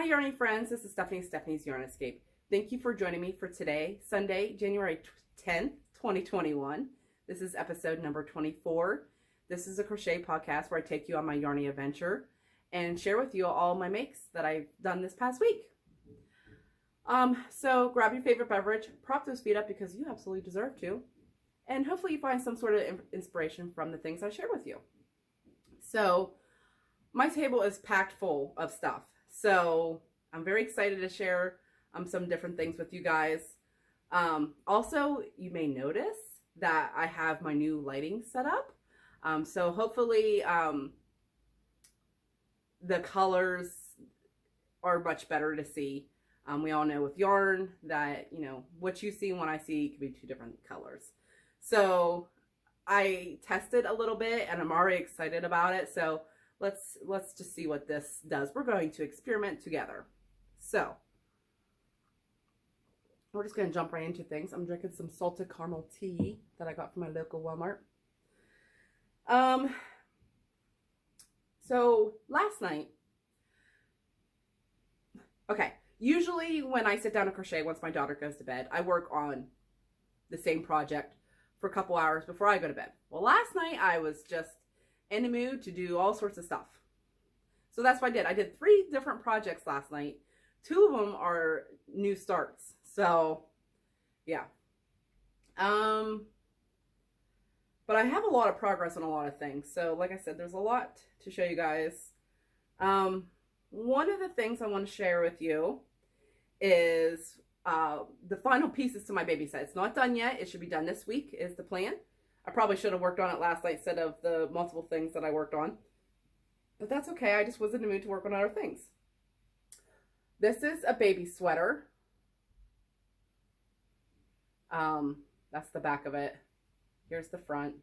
Hi Yarny friends, this is Stephanie's Yarn Escape. Thank you for joining me for today, Sunday, January 10th, 2021. This is episode number 24. This is a crochet podcast where I take you on my Yarny adventure and share with you all my makes that I've done this past week. So grab your favorite beverage, prop those feet up because you absolutely deserve to, and hopefully you find some sort of inspiration from the things I share with you. So my table is packed full of stuff. So I'm very excited to share some different things with you guys. Also, you may notice that I have my new lighting set up. So hopefully the colors are much better to see. We all know with yarn that, you know, what you see and what I see could be two different colors. So I tested a little bit and I'm already excited about it. So let's just see what this does. We're going to experiment together. So we're just going to jump right into things. I'm drinking some salted caramel tea that I got from my local Walmart. So last night, okay, usually when I sit down to crochet, once my daughter goes to bed, I work on the same project for a couple hours before I go to bed. Well, last night I was just in the mood to do all sorts of stuff. So that's what I did. I did 3 different projects last night. 2 of them are new starts. So yeah. But I have a lot of progress on a lot of things. So like I said, there's a lot to show you guys. One of the things I want to share with you is the final pieces to my baby set. It's not done yet. It should be done this week is the plan. I probably should have worked on it last night instead of the multiple things that I worked on. But that's okay. I just was in the mood to work on other things. This is a baby sweater. That's the back of it. Here's the front.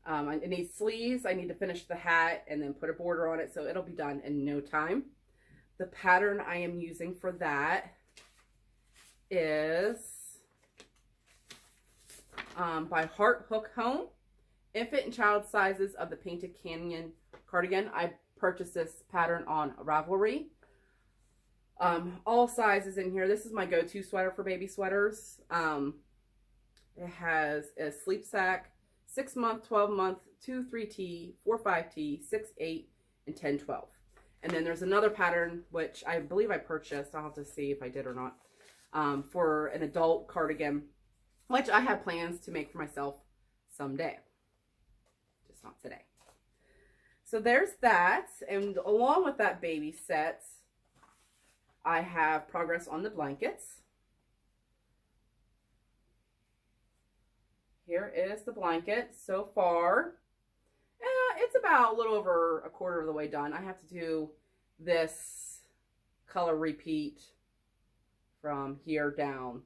It needs sleeves. I need to finish the hat and then put a border on it, so it'll be done in no time. The pattern I am using for that is by Heart Hook Home, infant and child sizes of the Painted Canyon cardigan. I purchased this pattern on Ravelry. All sizes in here. This is my go-to sweater for baby sweaters. It has a sleep sack, 6-month, 12-month, 2-3T, 4-5T, 6-8, and 10-12. And then there's another pattern, which I believe I purchased. I'll have to see if I did or not, for an adult cardigan, which I have plans to make for myself someday. Just not today. So there's that. And along with that baby set, I have progress on the blankets. Here is the blanket so far. It's about a little over a quarter of the way done. I have to do this color repeat from here down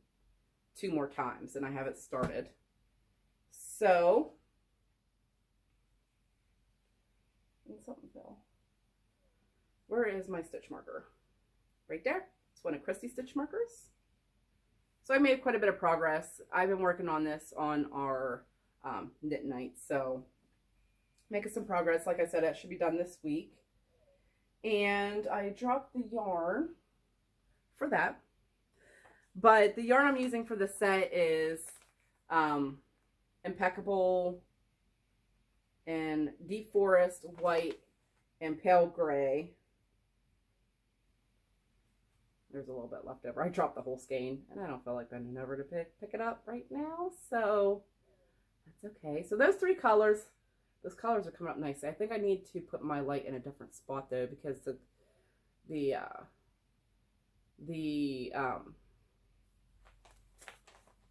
2 more times and I have it started. So, something fell. Where is my stitch marker? Right there. It's one of Christy's stitch markers. So I made quite a bit of progress. I've been working on this on our knit night. So making some progress. Like I said, it should be done this week. And I dropped the yarn for that. But the yarn I'm using for the set is Impeccable and Deep Forest White and Pale Gray. There's a little bit left over. I dropped the whole skein and I don't feel like bending over to pick it up right now. So that's okay. So those 3 colors, those colors are coming up nicely. I think I need to put my light in a different spot though, because the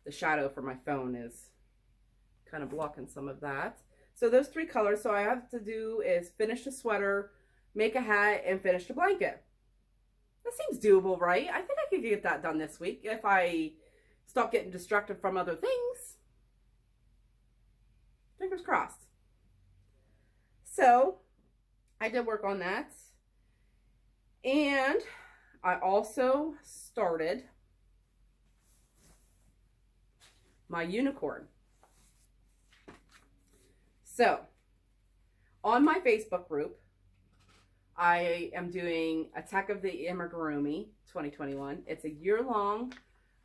shadow for my phone is kind of blocking some of that. So those 3 colors, so I have to do is finish the sweater, make a hat, and finish the blanket. That seems doable, right? I think I could get that done this week if I stop getting distracted from other things. Fingers crossed. So I did work on that. And I also started my unicorn. So on my Facebook group, I am doing Attack of the Amigurumi 2021. It's a year-long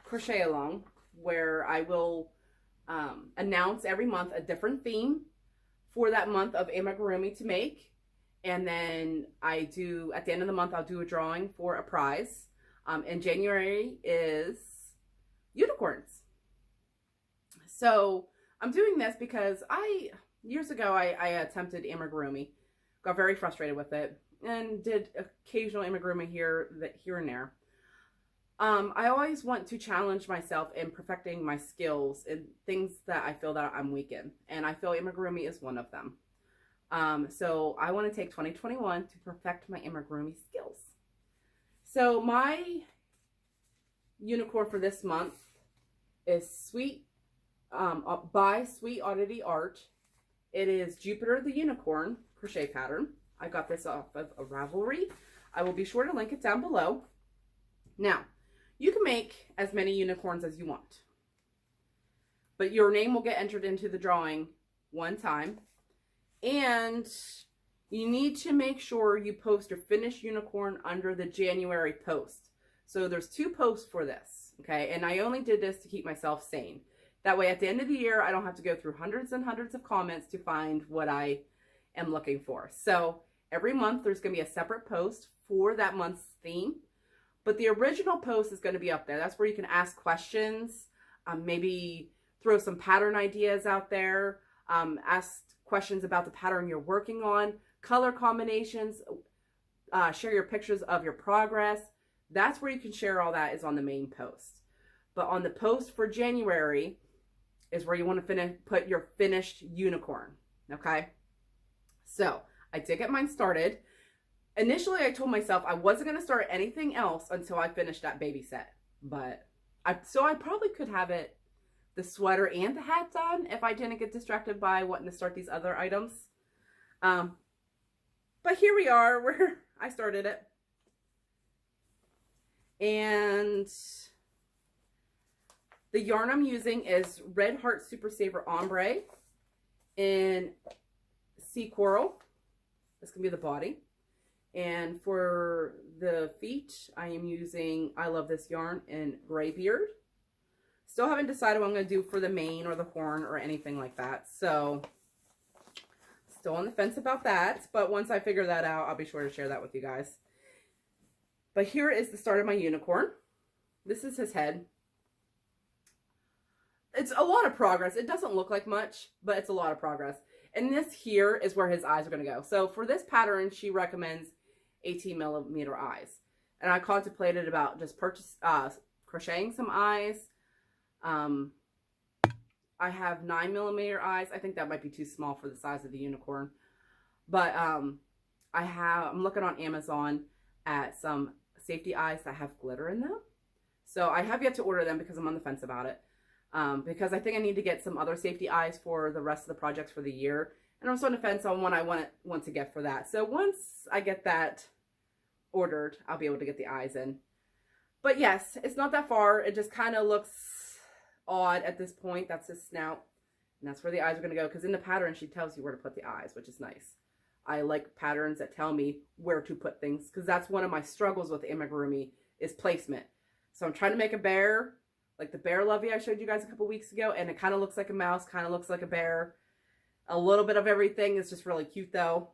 crochet along where I will announce every month a different theme for that month of amigurumi to make. And then I do, at the end of the month, I'll do a drawing for a prize. And January is unicorns. So I'm doing this because years ago, I attempted amigurumi, got very frustrated with it, and did occasional amigurumi here and there. I always want to challenge myself in perfecting my skills in things that I feel that I'm weak in, and I feel amigurumi is one of them. So I want to take 2021 to perfect my amigurumi skills. So my unicorn for this month is by Sweet Oddity Art. It is Jupiter the Unicorn crochet pattern. I got this off of a Ravelry. I will be sure to link it down below. Now, you can make as many unicorns as you want, but your name will get entered into the drawing one time, and you need to make sure you post your finished unicorn under the January post. So there's 2 posts for this, okay? And I only did this to keep myself sane. That way, at the end of the year, I don't have to go through hundreds and hundreds of comments to find what I am looking for. So every month, there's going to be a separate post for that month's theme. But the original post is going to be up there. That's where you can ask questions, maybe throw some pattern ideas out there, ask questions about the pattern you're working on, color combinations, share your pictures of your progress. That's where you can share all that, is on the main post. But on the post for January is where you want to put your finished unicorn, okay? So I did get mine started. Initially, I told myself I wasn't going to start anything else until I finished that baby set. But I probably could have the sweater and the hat done if I didn't get distracted by wanting to start these other items. But here we are where I started it. And the yarn I'm using is Red Heart Super Saver Ombre in Sea Coral. This can be the body. And for the feet, I am using I Love This Yarn in Graybeard. Still haven't decided what I'm going to do for the mane or the horn or anything like that. So, still on the fence about that. But once I figure that out, I'll be sure to share that with you guys. But here is the start of my unicorn. This is his head. It's a lot of progress. It doesn't look like much, but it's a lot of progress. And this here is where his eyes are going to go. So for this pattern, she recommends 18mm eyes. And I contemplated about just crocheting some eyes. I have 9mm eyes. I think that might be too small for the size of the unicorn. But I'm looking on Amazon at some safety eyes that have glitter in them. So I have yet to order them because I'm on the fence about it. Because I think I need to get some other safety eyes for the rest of the projects for the year. And I'm on the fence on what I want to get for that. So once I get that ordered, I'll be able to get the eyes in. But yes, it's not that far. It just kind of looks odd at this point. That's his snout. And that's where the eyes are going to go. Because in the pattern, she tells you where to put the eyes, which is nice. I like patterns that tell me where to put things. Because that's one of my struggles with amigurumi is placement. So I'm trying to make a bear. Like the bear lovey I showed you guys a couple weeks ago. And it kind of looks like a mouse. Kind of looks like a bear. A little bit of everything. Is just really cute though.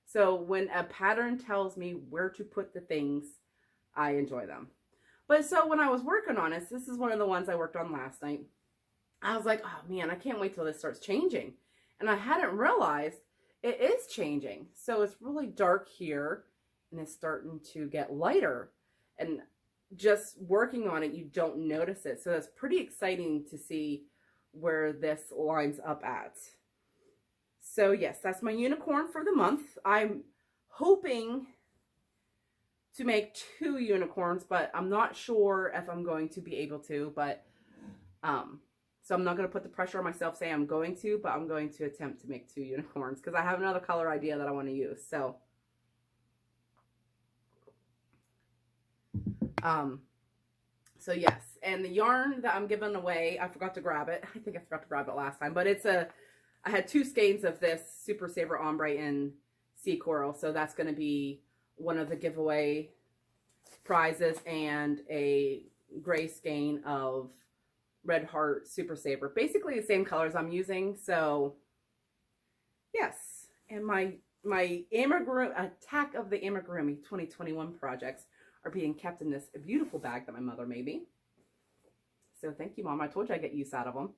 So when a pattern tells me where to put the things, I enjoy them. But so when I was working on it, this is one of the ones I worked on last night. I was like, oh man, I can't wait till this starts changing. And I hadn't realized it is changing. So it's really dark here and it's starting to get lighter. And just working on it, you don't notice it. So it's pretty exciting to see where this lines up at. So yes, that's my unicorn for the month. I'm hoping to make 2 unicorns, but I'm not sure if I'm going to be able to, but so I'm not going to put the pressure on myself saying I'm going to, but I'm going to attempt to make 2 unicorns because I have another color idea that I want to use. So so yes, and the yarn that I'm giving away, I forgot to grab it. I think I forgot to grab it last time, but I had 2 skeins of this Super Saver Ombre in Sea Coral, so that's going to be one of the giveaway prizes and a gray skein of Red Heart Super Saver. Basically the same colors I'm using. So yes, and my Amigurumi Attack of the Amigurumi 2021 projects are being kept in this beautiful bag that my mother made me. So thank you, Mom. I told you I get use out of them.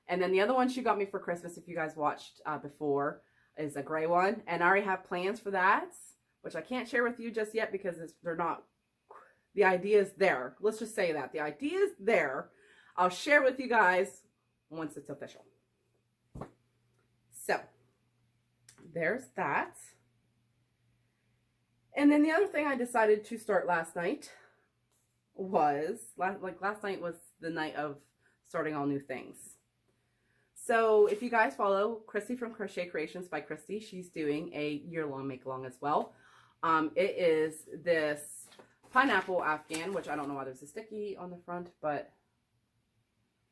And then the other one she got me for Christmas, if you guys watched before, is a gray one. And I already have plans for that, which I can't share with you just yet because they're not, the idea is there. Let's just say that. The idea is there. I'll share with you guys once it's official. So, there's that. And then the other thing I decided to start last night was, last night was the night of starting all new things. So if you guys follow Christy from Crochet Creations by Christy, she's doing a year-long make-along as well. It is this pineapple afghan, which I don't know why there's a sticky on the front, but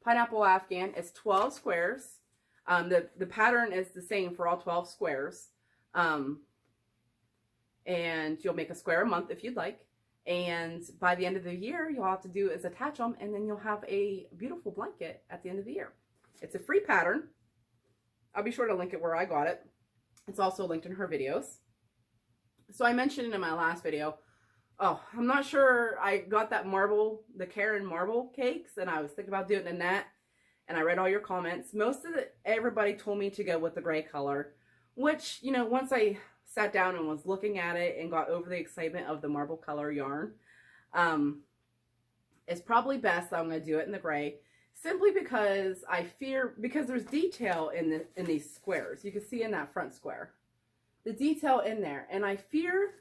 pineapple afghan. It's 12 squares. The pattern is the same for all 12 squares. And you'll make a square a month if you'd like. And by the end of the year, you'll have to do is attach them, and then you'll have a beautiful blanket at the end of the year. It's a free pattern. I'll be sure to link it where I got it. It's also linked in her videos. So I mentioned in my last video, oh, I'm not sure I got that marble, the Karen marble cakes, and I was thinking about doing it in that. And I read all your comments. Everybody told me to go with the gray color, which, you know, once I sat down and was looking at it and got over the excitement of the marble color yarn, it's probably best that I'm going to do it in the gray, simply because because there's detail in these squares. You can see in that front square, the detail in there, and I fear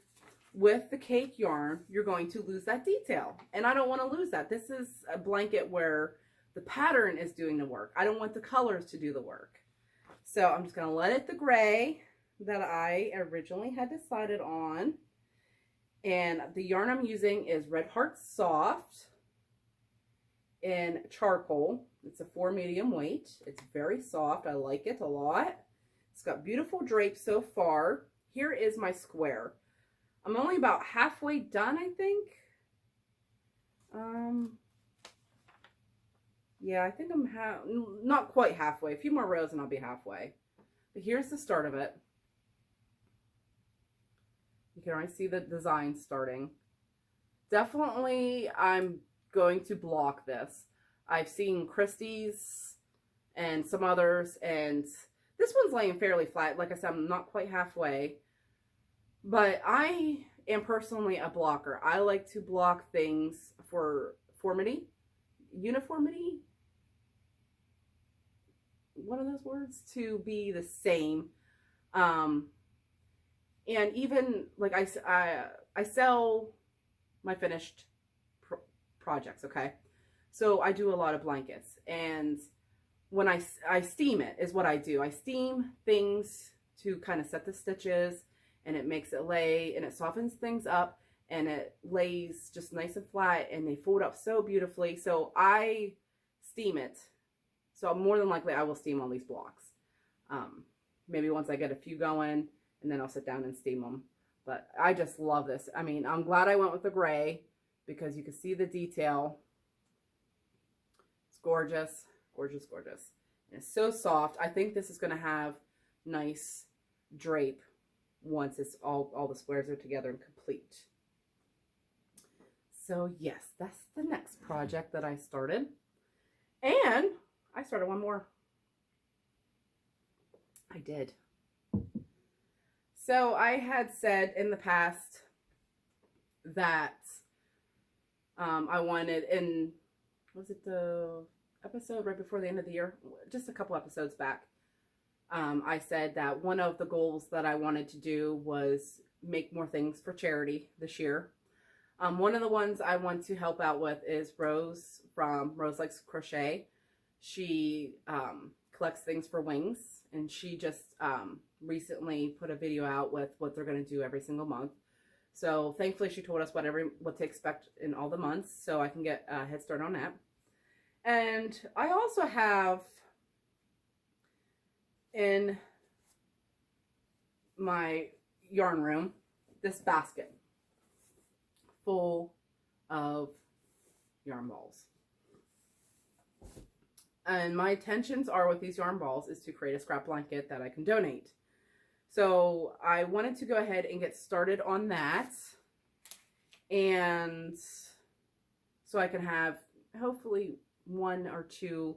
with the cake yarn, you're going to lose that detail, and I don't want to lose that. This is a blanket where the pattern is doing the work. I don't want the colors to do the work. So I'm just going to let it the gray that I originally had decided on. And the yarn I'm using is Red Heart Soft in charcoal. It's a 4 medium weight. It's very soft. I like it a lot. It's got beautiful drapes so far. Here is my square. I'm only about halfway done, I think. Yeah, I think I'm not quite halfway. A few more rows and I'll be halfway. But here's the start of it. You can already see the design starting. Definitely, I'm going to block this. I've seen Christie's and some others, and this one's laying fairly flat. Like I said, I'm not quite halfway. But I am personally a blocker. I like to block things for uniformity, one of those words, to be the same. And even like I sell my finished projects, okay? So I do a lot of blankets, and when I steam it is what I do. I steam things to kind of set the stitches, and it makes it lay, and it softens things up, and it lays just nice and flat, and they fold up so beautifully. So I steam it. So more than likely I will steam all these blocks. Maybe once I get a few going, and then I'll sit down and steam them. But I just love this. I mean, I'm glad I went with the gray because you can see the detail. It's gorgeous, gorgeous, gorgeous. And it's so soft. I think this is going to have nice drape once it's all the squares are together and complete. So yes, that's the next project that I started. And I started one more. I did. So I had said in the past that I wanted, was it the episode right before the end of the year? Just a couple episodes back. I said that one of the goals that I wanted to do was make more things for charity this year. One of the ones I want to help out with is Rose from Rose Likes Crochet. She collects things for wings, and she just recently put a video out with what they're going to do every single month. So thankfully she told us what to expect in all the months, so I can get a head start on that. And I also have in my yarn room this basket. full of yarn balls. And my intentions are with these yarn balls is to create a scrap blanket that I can donate. So I wanted to go ahead and get started on that. And so I can have hopefully 1 or 2,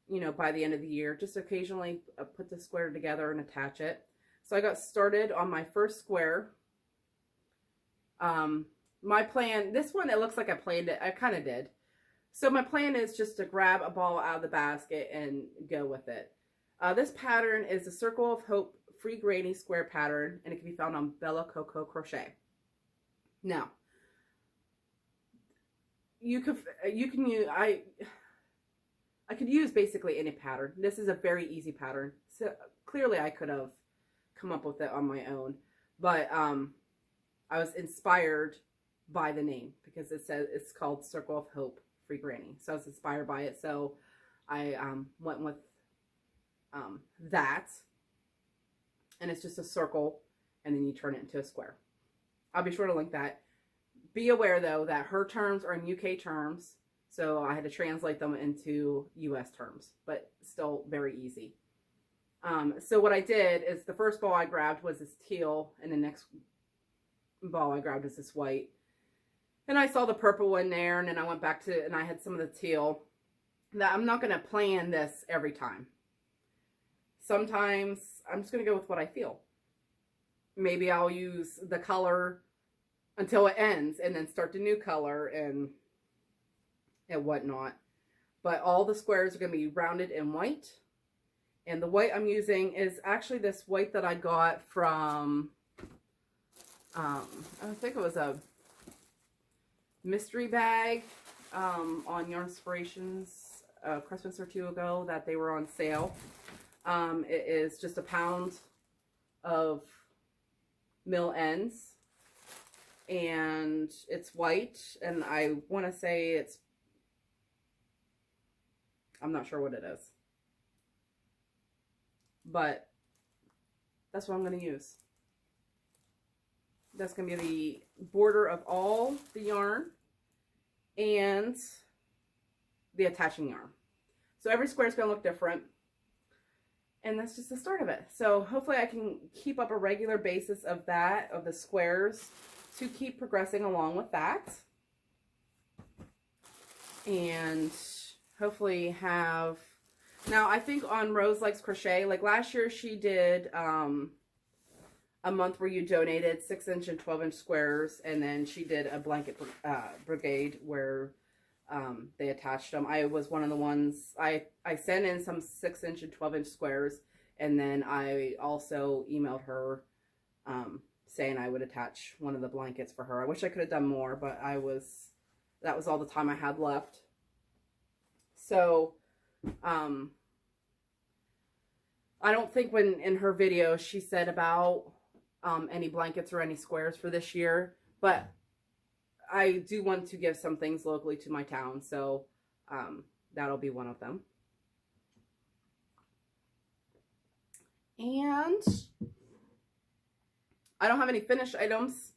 you know, by the end of the year, just occasionally put the square together and attach it. So I got started on my first square. My plan, this one, it looks like I planned it. I kind of did. So my plan is just to grab a ball out of the basket and go with it. This pattern is the Circle of Hope free granny square pattern, and it can be found on Bella Coco Crochet. Now, you can use, I could use basically any pattern. This is a very easy pattern. So clearly I could have come up with it on my own, but I was inspired by the name because it says it's called Circle of Hope free granny. So I was inspired by it. So I went with that, and it's just a circle and then you turn it into a square. I'll be sure to link that. Be aware though that her terms are in UK terms, so I had to translate them into US terms, but still very easy. So what I did is the first ball I grabbed was this teal, and the next ball I grabbed was this white. And I saw the purple one there, and then I went back to, and I had some of the teal. That I'm not going to plan this every time. Sometimes I'm just going to go with what I feel. Maybe I'll use the color until it ends and then start the new color and whatnot. But all the squares are going to be rounded in white. And the white I'm using is actually this white that I got from, I think it was a mystery bag on Yarn Inspirations Christmas or 2 ago that they were on sale. It is just a pound of mill ends, and it's white, and I want to say it's, I'm not sure what it is, but that's what I'm going to use. That's going to be the border of all the yarn and the attaching yarn. So every square is going to look different. And that's just the start of it. So hopefully I can keep up a regular basis of that, of the squares, to keep progressing along with that. And hopefully have, now I think on Rose Likes Crochet, like last year she did a month where you donated 6-inch and 12-inch squares, and then she did a blanket brigade where they attached them. I was one of the ones, I sent in some 6-inch and 12-inch squares, and then I also emailed her saying I would attach one of the blankets for her. I wish I could have done more, but that was all the time I had left. So I don't think when in her video she said about any blankets or any squares for this year, but I do want to give some things locally to my town, so that'll be one of them. And I don't have any finished items,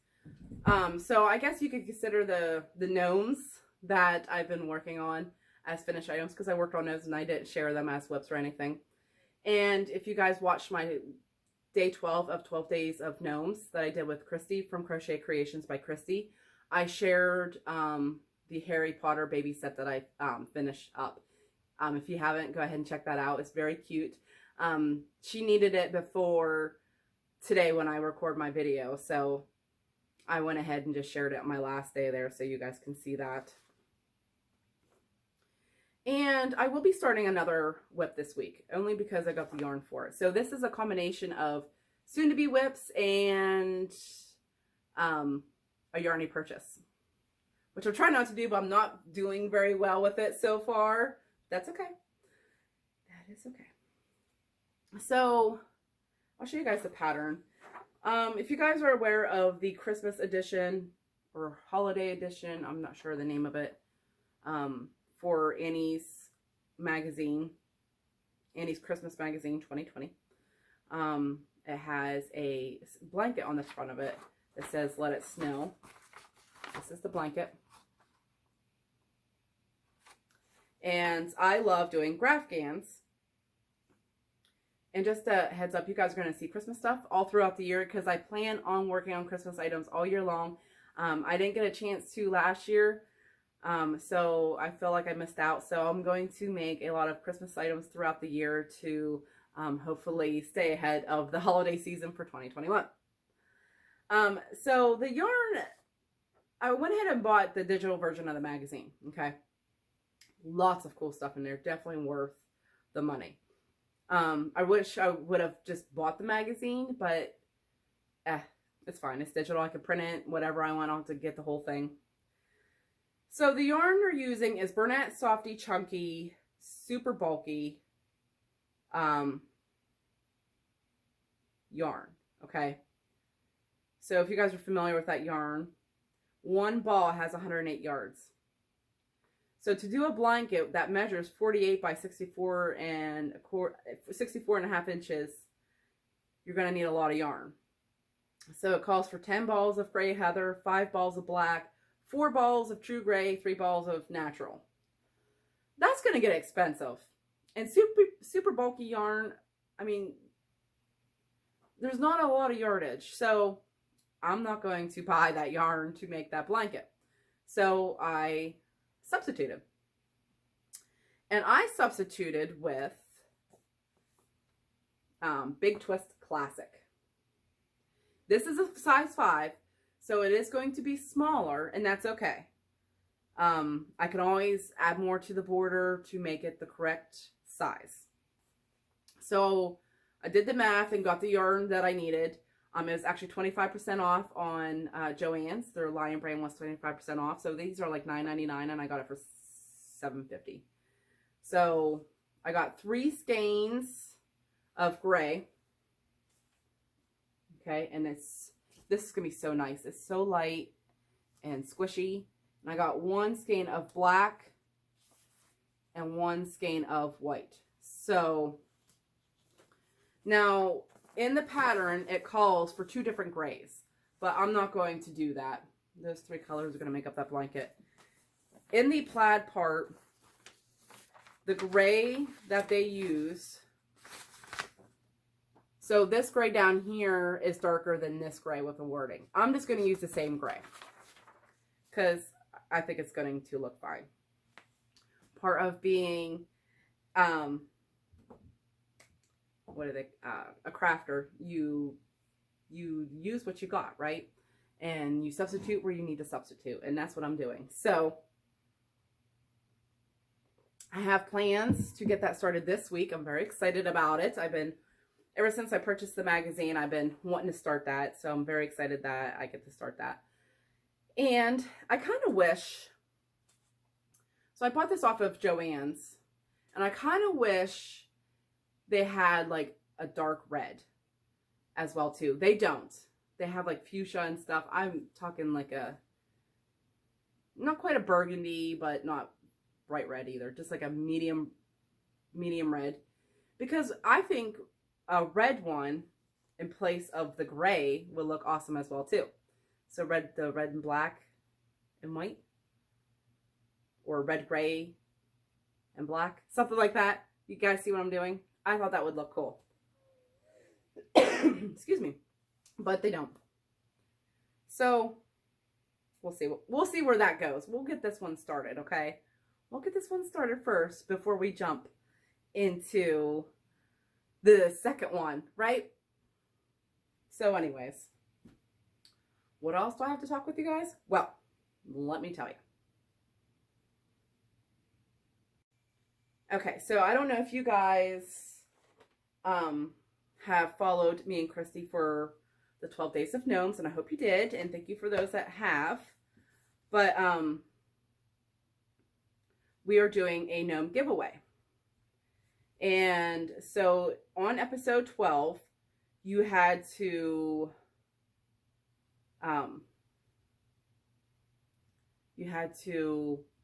so I guess you could consider the gnomes that I've been working on as finished items, because I worked on those and I didn't share them as whips or anything. And if you guys watched my day 12 of 12 days of gnomes that I did with Christy from Crochet Creations by Christy, I shared the Harry Potter baby set that I finished up. If you haven't, go ahead and check that out. It's very cute. She needed it before today when I record my video, so I went ahead and just shared it on my last day there so you guys can see that. And I will be starting another whip this week, only because I got the yarn for it. So this is a combination of soon-to-be whips and a Yarny purchase, which I'm trying not to do, but I'm not doing very well with it so far. That's okay. That is okay. So I'll show you guys the pattern. If you guys are aware of the Christmas edition or holiday edition, I'm not sure the name of it, for Annie's magazine, Annie's Christmas magazine 2020. It has a blanket on the front of it that says "Let It Snow." This is the blanket. And I love doing afghans. And just a heads up, you guys are going to see Christmas stuff all throughout the year because I plan on working on Christmas items all year long. I didn't get a chance to last year, so I feel like I missed out. So I'm going to make a lot of Christmas items throughout the year to hopefully stay ahead of the holiday season for 2021. So the yarn, I went ahead and bought the digital version of the magazine, okay? Lots of cool stuff in there, definitely worth the money. I wish I would have just bought the magazine, but it's fine. It's digital. I can print it, whatever I want on to get the whole thing. So the yarn we're using is Bernat Softy Chunky, super bulky yarn, okay? So if you guys are familiar with that yarn, one ball has 108 yards. So to do a blanket that measures 48 by 64 and a half inches, you're going to need a lot of yarn. So it calls for 10 balls of gray heather, 5 balls of black, 4 balls of true gray, 3 balls of natural. That's going to get expensive. And super bulky yarn, I mean, there's not a lot of yardage. So I'm not going to buy that yarn to make that blanket. So I substituted. And I substituted with Big Twist Classic. This is a size 5, so it is going to be smaller, and that's okay. I can always add more to the border to make it the correct size. So I did the math and got the yarn that I needed. It was actually 25% off on Joann's. Their Lion brand was 25% off. So these are like $9.99 and I got it for $7.50. So I got 3 skeins of gray. Okay, and this is going to be so nice. It's so light and squishy. And I got 1 skein of black and 1 skein of white. So now in the pattern, it calls for 2 different grays, but I'm not going to do that. Those 3 colors are going to make up that blanket. In the plaid part, the gray that they use, so this gray down here is darker than this gray with the wording. I'm just going to use the same gray because I think it's going to look fine. Part of being a crafter, you use what you got, right? And you substitute where you need to substitute, and that's what I'm doing. So I have plans to get that started this week. I'm very excited about it. Ever since I purchased the magazine, I've been wanting to start that, so I'm very excited that I get to start that. And I kind of wish, so I bought this off of Joann's, and I kind of wish they had like a dark red as well too. They don't. They have like fuchsia and stuff. I'm talking like not quite a burgundy, but not bright red either. Just like a medium red. Because I think a red one in place of the gray will look awesome as well too. So the red and black and white, or red, gray and black, something like that. You guys see what I'm doing? I thought that would look cool. Excuse me. But they don't. So we'll see. We'll see where that goes. We'll get this one started, okay? We'll get this one started first before we jump into the second one, right? So anyways, what else do I have to talk with you guys? Well, let me tell you. Okay, so I don't know if you guys have followed me and Christy for the 12 Days of Gnomes, and I hope you did, and thank you for those that have. But we are doing a gnome giveaway. And so on episode 12, you had to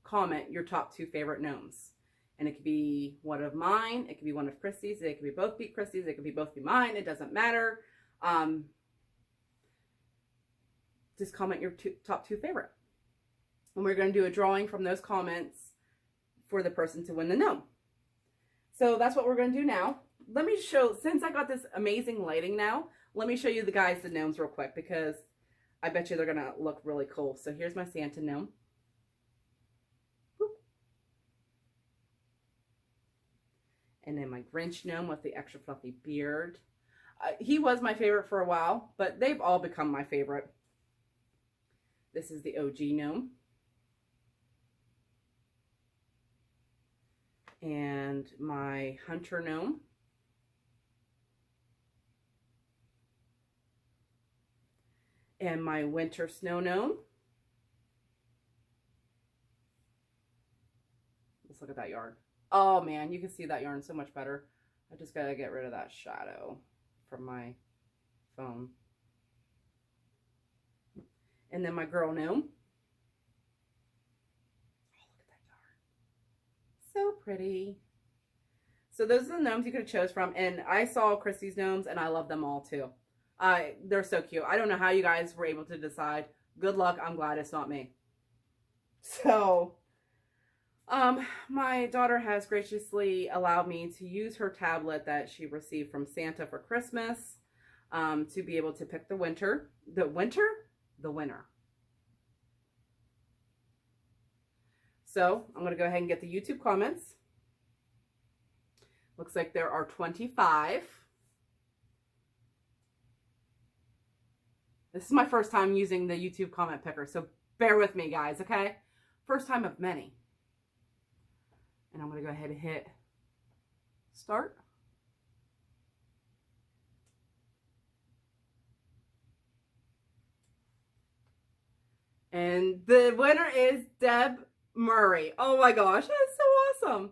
comment your top 2 favorite gnomes. And it could be one of mine, it could be one of Christy's, it could be both be Christy's, it could be both be mine, it doesn't matter. Just comment your top 2 favorite. And we're going to do a drawing from those comments for the person to win the gnome. So that's what we're going to do now. Let me show, since I got this amazing lighting now, let me show you the guys, the gnomes real quick, because I bet you they're going to look really cool. So here's my Santa gnome. Boop. And then my Grinch gnome with the extra fluffy beard. He was my favorite for a while, but they've all become my favorite. This is the OG gnome. And my hunter gnome. And my winter snow gnome. Let's look at that yarn. Oh man, you can see that yarn so much better. I just gotta get rid of that shadow from my phone. And then my girl gnome. Oh, look at that yarn. So pretty. So those are the gnomes you could have chose from. And I saw Christy's gnomes and I love them all too. They're so cute. I don't know how you guys were able to decide. Good luck. I'm glad it's not me. So, my daughter has graciously allowed me to use her tablet that she received from Santa for Christmas, to be able to pick the winner. So, I'm going to go ahead and get the YouTube comments. Looks like there are 25. This is my first time using the YouTube comment picker, so bear with me, guys, okay? First time of many. And I'm going to go ahead and hit start. And the winner is Deb Murray. Oh my gosh, that's so awesome.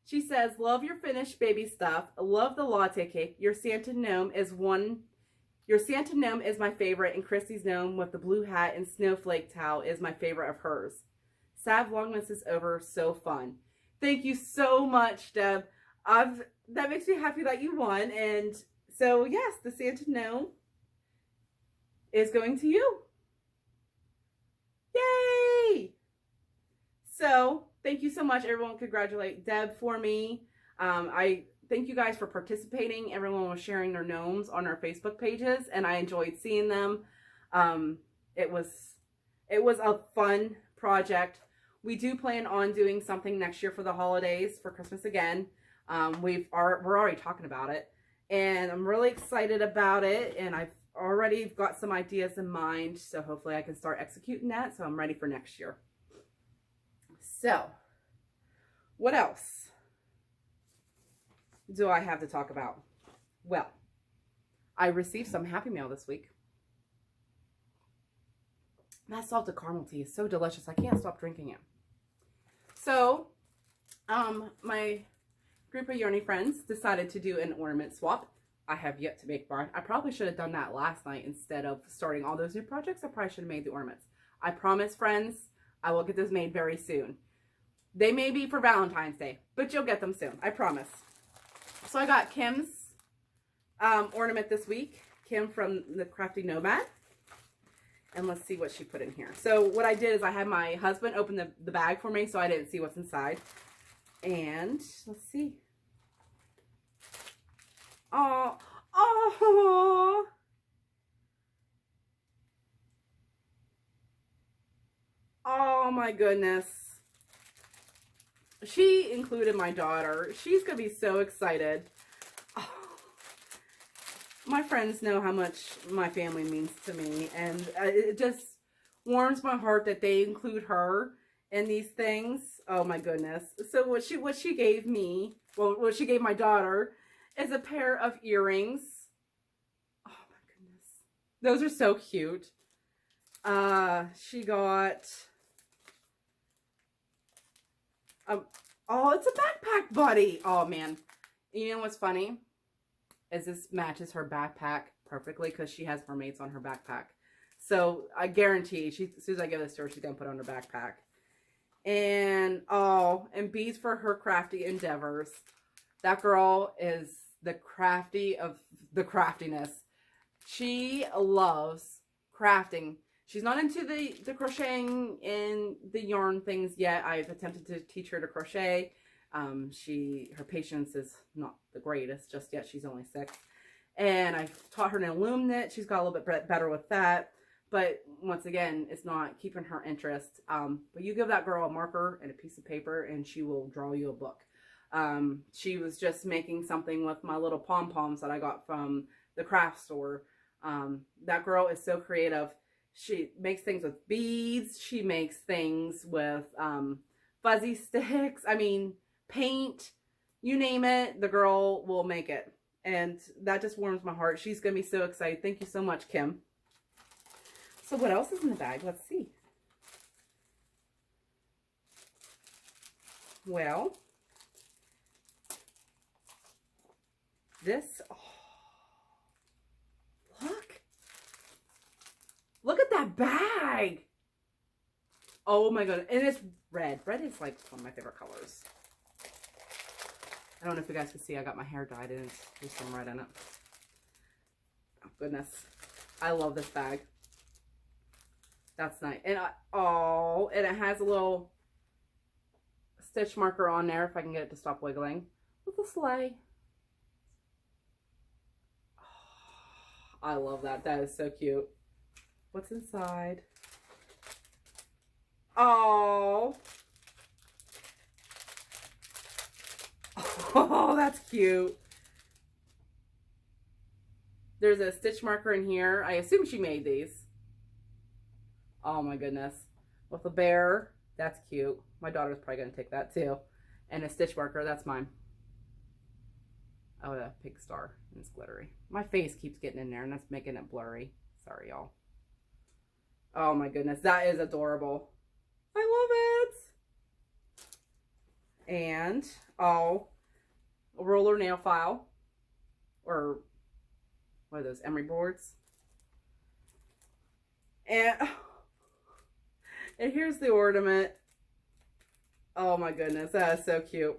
She says, love your finished baby stuff. Love the latte cake. Your Santa gnome is my favorite, and Christy's gnome with the blue hat and snowflake towel is my favorite of hers. Sad Vlogmas is over. So fun. Thank you so much, Deb. That makes me happy that you won. And so, yes, the Santa gnome is going to you. Yay! So, thank you so much, everyone. Congratulate Deb for me. I thank you guys for participating. Everyone was sharing their gnomes on our Facebook pages, and I enjoyed seeing them. It was a fun project. We do plan on doing something next year for the holidays, for Christmas again. We're already talking about it, and I'm really excited about it, and I've already got some ideas in mind, so hopefully I can start executing that, so I'm ready for next year. So, what else do I have to talk about? Well, I received some Happy Mail this week. That salted caramel tea is so delicious. I can't stop drinking it. So, my group of Yarny friends decided to do an ornament swap. I have yet to make mine. I probably should have done that last night instead of starting all those new projects. I probably should have made the ornaments. I promise, friends, I will get those made very soon. They may be for Valentine's Day, but you'll get them soon. I promise. So I got Kim's ornament this week. Kim from the Crafty Nomad. And let's see what she put in here. So what I did is I had my husband open the bag for me so I didn't see what's inside. And let's see. Oh, oh. Oh my goodness. She included my daughter. She's going to be so excited. Oh. My friends know how much my family means to me, and it just warms my heart that they include her in these things. Oh my goodness. So what she gave me, well, what she gave my daughter is a pair of earrings. Oh my goodness. Those are so cute. She got oh, it's a backpack buddy. Oh man. You know what's funny? Is this matches her backpack perfectly because she has mermaids on her backpack. So I guarantee as soon as I give this to her, she's gonna put on her backpack. And oh, and beads for her crafty endeavors. That girl is the crafty of the craftiness. She loves crafting. She's not into the crocheting and the yarn things yet. I've attempted to teach her to crochet. Her patience is not the greatest just yet. She's only 6. And I've taught her to loom knit. She's got a little bit better with that. But once again, it's not keeping her interest. But you give that girl a marker and a piece of paper and she will draw you a book. She was just making something with my little pom-poms that I got from the craft store. That girl is so creative. She makes things with beads. She makes things with fuzzy sticks. I mean, paint. You name it, the girl will make it. And that just warms my heart. She's going to be so excited. Thank you so much, Kim. So what else is in the bag? Let's see. Well, this, oh, look at that bag. Oh my goodness. And it's red. Red is like one of my favorite colors. I don't know if you guys can see, I got my hair dyed and there's some red in it. Oh goodness. I love this bag. That's nice. And and it has a little stitch marker on there if I can get it to stop wiggling with a sleigh. Oh, I love that. That is so cute. What's inside? Oh. Oh, that's cute. There's a stitch marker in here. I assume she made these. Oh my goodness. With a bear. That's cute. My daughter's probably going to take that too. And a stitch marker. That's mine. Oh, a pig star. And it's glittery. My face keeps getting in there and that's making it blurry. Sorry, y'all. Oh my goodness. That is adorable. I love it. And, oh, a roller nail file. Or, what are those? Emery boards. And here's the ornament. Oh my goodness, that is so cute.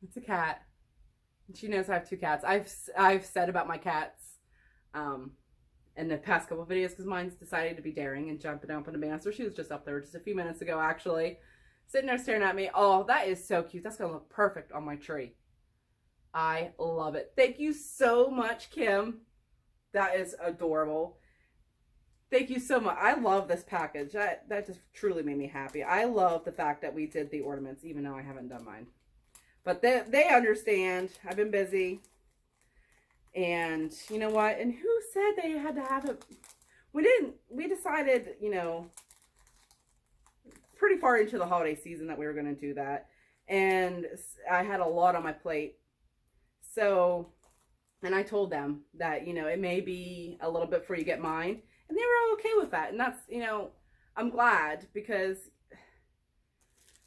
It's a cat. She knows I have 2 cats. I've said about my cats in the past couple of videos because mine's decided to be daring and jumping up on a banister. She was just up there just a few minutes ago, actually, sitting there staring at me. Oh, that is so cute. That's gonna look perfect on my tree. I love it. Thank you so much, Kim. That is adorable. Thank you so much. I love this package. That just truly made me happy. I love the fact that we did the ornaments, even though I haven't done mine. But they understand. I've been busy. And you know what? And who said they had to have it? We decided, you know, pretty far into the holiday season that we were going to do that. And I had a lot on my plate. So, and I told them that, you know, it may be a little bit before you get mine. And they were all okay with that. And that's, you know, I'm glad because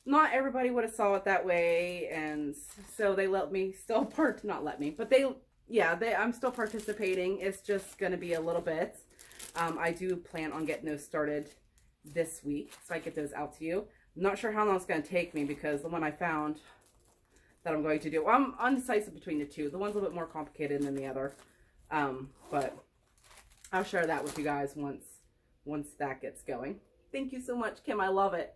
not everybody would have saw it that way. And so they let me still not let me, but I'm still participating. It's just going to be a little bit. I do plan on getting those started this week. So I get those out to you. I'm not sure how long it's going to take me because the one I found that I'm going to do, I'm undecisive between the two. The one's a little bit more complicated than the other. But I'll share that with you guys once that gets going. Thank you so much, Kim. I love it.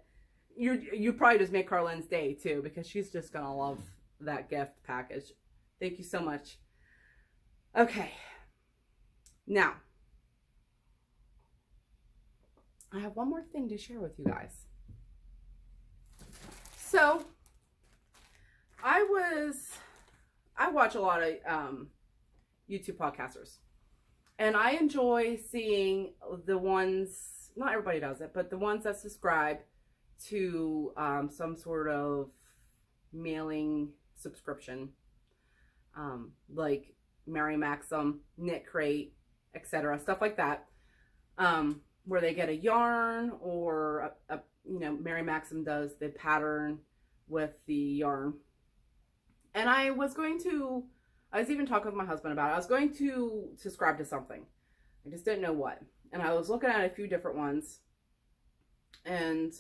You probably just make Carlynn's day too because she's just gonna love that gift package. Thank you so much. Okay. Now, I have one more thing to share with you guys. So, I watch a lot of YouTube podcasters. And I enjoy seeing the ones, not everybody does it, but the ones that subscribe to some sort of mailing subscription, like Mary Maxim, Knit Crate, etc., stuff like that, where they get a yarn or you know, Mary Maxim does the pattern with the yarn. And I was even talking with my husband about it. I was going to subscribe to something. I just didn't know what. And I was looking at a few different ones. And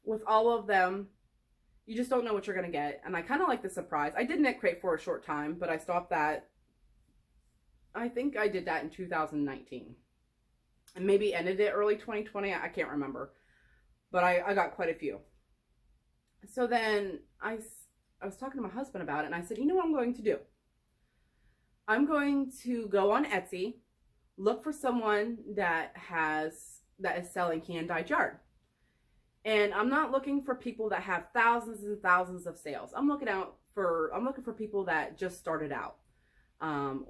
with all of them, you just don't know what you're going to get. And I kind of like the surprise. I did knit crate for a short time, but I stopped that. I think I did that in 2019. And maybe ended it early 2020. I can't remember. But I got quite a few. So then I was talking to my husband about it, and I said, you know what I'm going to do? I'm going to go on Etsy, look for someone that is selling hand-dyed yarn. And I'm not looking for people that have thousands and thousands of sales. I'm looking for people that just started out. And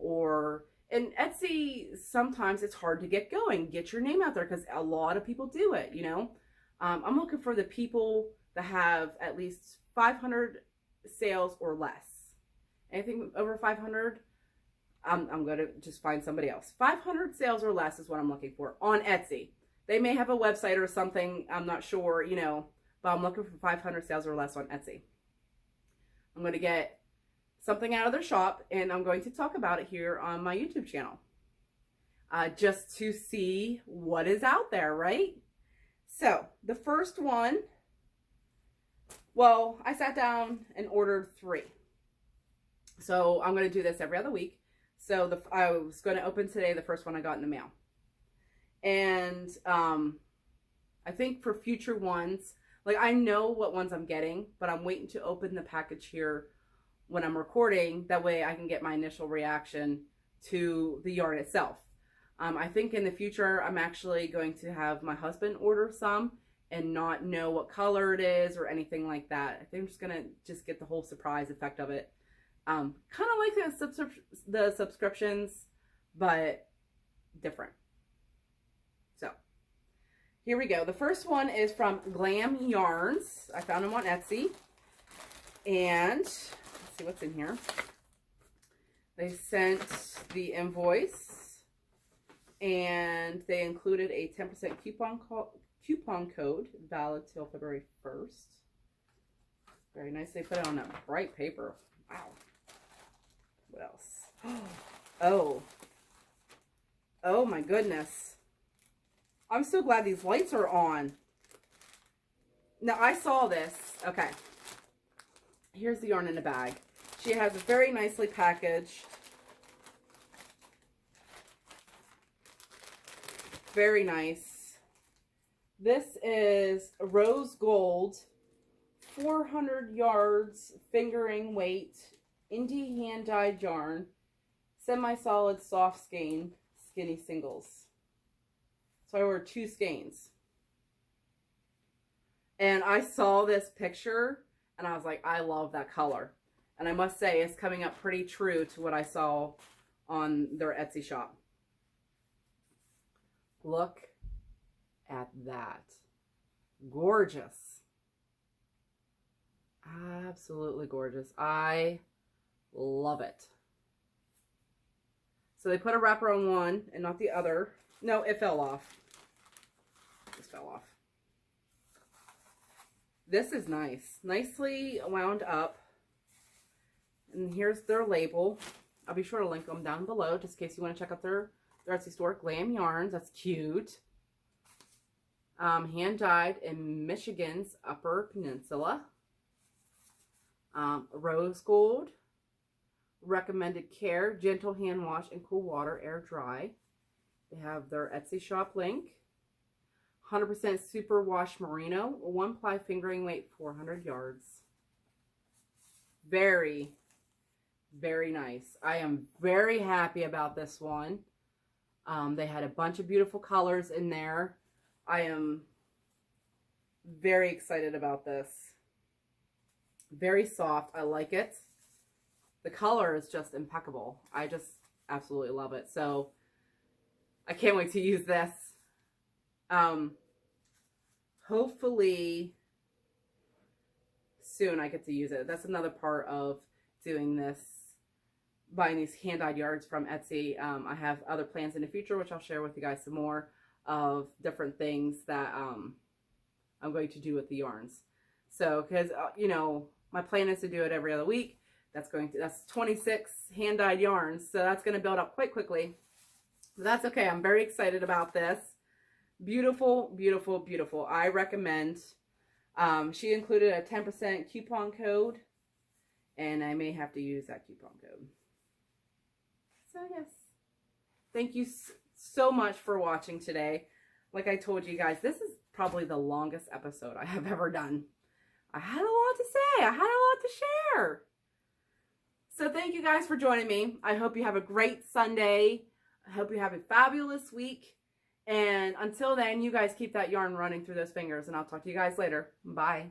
Etsy, sometimes it's hard to get going, get your name out there, because a lot of people do it, you know. I'm looking for the people that have at least 500 sales or less. Anything over 500, I'm going to just find somebody else. 500 sales or less is what I'm looking for on Etsy. They may have a website or something, I'm not sure, you know, but I'm looking for 500 sales or less on Etsy. I'm going to get something out of their shop, and I'm going to talk about it here on my YouTube channel. Just to see what is out there, right? So, the first one, well, I sat down and ordered 3. So, I'm going to do this every other week. So, I was going to open today the first one I got in the mail. And I think for future ones, like I know what ones I'm getting, but I'm waiting to open the package here when I'm recording. That way I can get my initial reaction to the yarn itself. I think in the future, I'm actually going to have my husband order some and not know what color it is or anything like that. I think I'm just going to get the whole surprise effect of it. Kind of like the subscriptions, but different. So, here we go. The first one is from Glam Yarns. I found them on Etsy. And, let's see what's in here. They sent the invoice, and they included a 10% coupon code, valid till February 1st. Very nice. They put it on that bright paper. Wow. What else? Oh my goodness. I'm so glad these lights are on. Now, I saw this. Okay. Here's the yarn in the bag. She has it very nicely packaged. Very nice. This is rose gold, 400 yards, fingering weight, indie hand-dyed yarn, semi-solid soft skein, skinny singles. So I ordered 2 skeins. And I saw this picture and I was like, I love that color. And I must say, it's coming up pretty true to what I saw on their Etsy shop. Look at that. Gorgeous. Absolutely gorgeous. I love it. So they put a wrapper on one and not the other. No, it fell off. Just fell off. This is nice. Nicely wound up. And here's their label. I'll be sure to link them down below just in case you want to check out their Etsy store. Glam Yarns. That's cute. Hand dyed in Michigan's Upper Peninsula. Rose gold. Recommended care. Gentle hand wash in cool water. Air dry. They have their Etsy shop link. 100% super wash merino. 1 ply fingering weight, 400 yards. Very, very nice. I am very happy about this one. They had a bunch of beautiful colors in there. I am very excited about this. Very soft. I like it. The color is just impeccable. I just absolutely love it. So I can't wait to use this. Hopefully soon I get to use it. That's another part of doing this, buying these hand-dyed yards from Etsy. I have other plans in the future, which I'll share with you guys some more of different things that I'm going to do with the yarns. So, because, you know, my plan is to do it every other week. That's 26 hand-dyed yarns, so that's going to build up quite quickly. But that's okay. I'm very excited about this. Beautiful, beautiful, beautiful. I recommend She included a 10% coupon code, and I may have to use that coupon code. So yes, thank you so much for watching today. Like I told you guys, this is probably the longest episode I have ever done. I had a lot to say. I had a lot to share. So thank you guys for joining me. I hope you have a great Sunday. I hope you have a fabulous week. And until then, you guys keep that yarn running through those fingers, and I'll talk to you guys later. Bye.